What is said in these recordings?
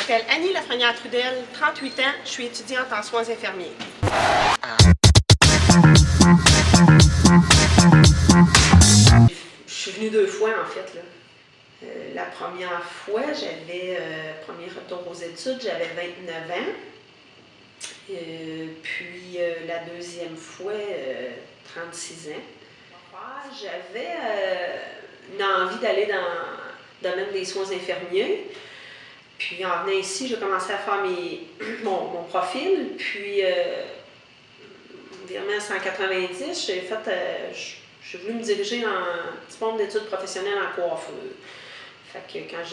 m'appelle Annie Lafrenière-Trudel, 38 ans, je suis étudiante en soins infirmiers. Je suis venue 2 fois en fait. Là. La première fois, premier retour aux études, j'avais 29 ans. Puis la deuxième fois, 36 ans. J'avais une envie d'aller dans le domaine des soins infirmiers. Puis en venant ici, j'ai commencé à faire mon profil. Puis, vers 1990, j'ai voulu me diriger en diplôme d'études professionnelles en coiffure. Fait que quand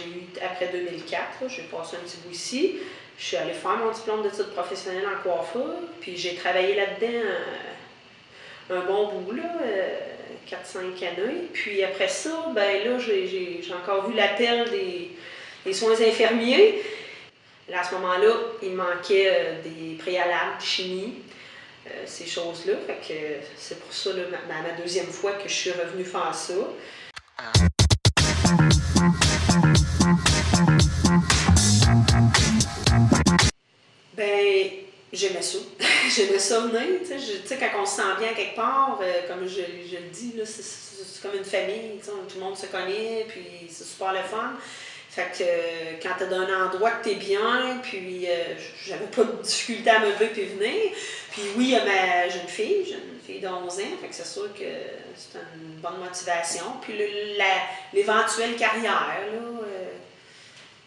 après 2004, j'ai passé un petit bout ici, je suis allée faire mon diplôme d'études professionnelles en coiffure, puis j'ai travaillé là-dedans un bon bout, 4-5 années. Puis après ça, ben là, j'ai encore vu l'appel des soins infirmiers. Là, à ce moment-là, il manquait des préalables, chimie, ces choses-là. Fait que c'est pour ça, là, ma deuxième fois que je suis revenue faire ça. Ben, j'aimais ça. J'aimais ça venir. Tu sais, quand on se sent bien quelque part, comme je le dis, là, c'est comme une famille. Tout le monde se connaît, puis c'est super le fun. Fait que quand t'es dans un endroit que t'es bien, puis j'avais pas de difficulté à me lever puis venir. Puis oui, il y a ma jeune fille de 11 ans, fait que c'est sûr que c'est une bonne motivation. Puis l'éventuelle carrière, là,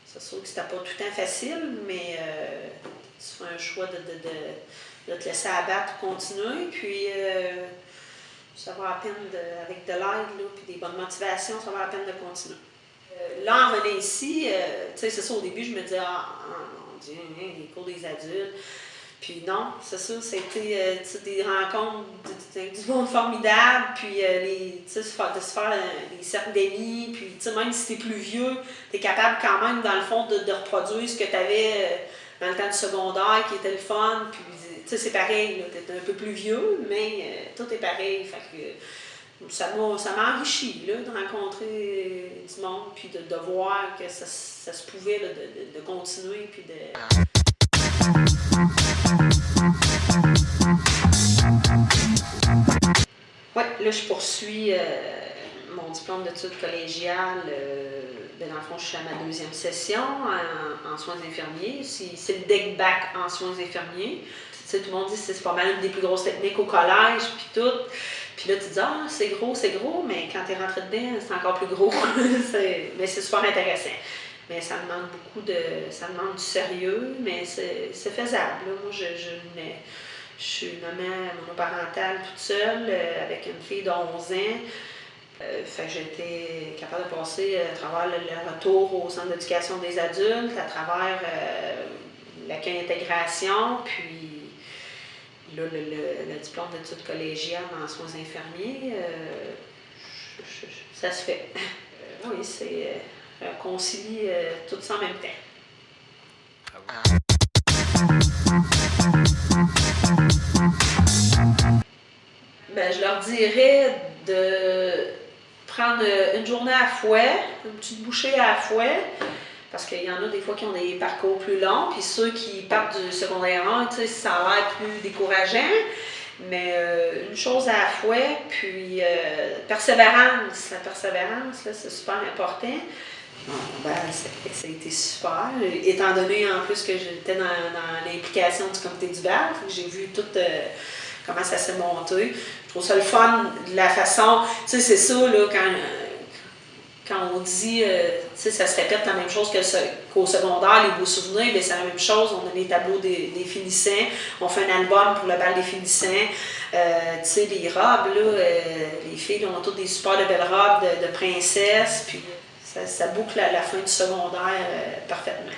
c'est sûr que c'était pas tout le temps facile, mais tu fais un choix de te laisser abattre, continuer, puis ça va à peine, avec de l'aide, puis des bonnes motivations, ça va à peine de continuer. Là, en venant ici, c'est ça, au début, je me disais, mon Dieu, les cours des adultes. Puis non, c'est ça, c'était des rencontres du monde formidable, puis de se faire des cercles d'amis, puis même si t'es plus vieux, t'es capable quand même, dans le fond, de reproduire ce que t'avais dans le temps du secondaire, qui était le fun, puis c'est pareil, t'es un peu plus vieux, mais tout est pareil, fait que ça m'a enrichi là, de rencontrer du monde, puis de voir que ça se pouvait là, de continuer, puis de... Oui, là, je poursuis mon diplôme d'études collégiales. Dans le fond, je suis à ma 2e session en soins infirmiers. C'est le DEC-BAC en soins infirmiers. Tu sais, tout le monde dit que c'est pas mal une des plus grosses techniques au collège, puis tout. Puis là, tu te dis, ah, c'est gros, mais quand tu es rentré dedans, c'est encore plus gros. Mais c'est super intéressant. Mais ça demande ça demande du sérieux, mais c'est faisable. Là. Moi, je suis maman monoparentale toute seule, avec une fille de 11 ans. Fait que j'ai été capable de passer à travers le retour au centre d'éducation des adultes, à travers l'accueil intégration, puis là, le diplôme d'études collégiales en soins infirmiers, ça se fait. Oui, c'est concilier tout ça en même temps. Ben, je leur dirais de prendre une journée à la fois, une petite bouchée à la fois, parce qu'il y en a des fois qui ont des parcours plus longs, puis ceux qui partent du secondaire 1, ça a l'air plus décourageant, mais une chose à la fois, puis persévérance. La persévérance, là, c'est super important. Ben, ça a été super, étant donné en plus que j'étais dans l'implication du comité du BAL, j'ai vu tout comment ça s'est monté. Je trouve ça le fun, de la façon, tu sais, c'est ça, là, quand on dit, tu sais, ça se répète la même chose qu'au secondaire, les beaux souvenirs, bien, c'est la même chose, on a des tableaux des finissants, on fait un album pour le bal des finissants, tu sais, les robes, là, les filles ont toutes des super de belles robes de princesses, puis ça boucle à la fin du secondaire parfaitement.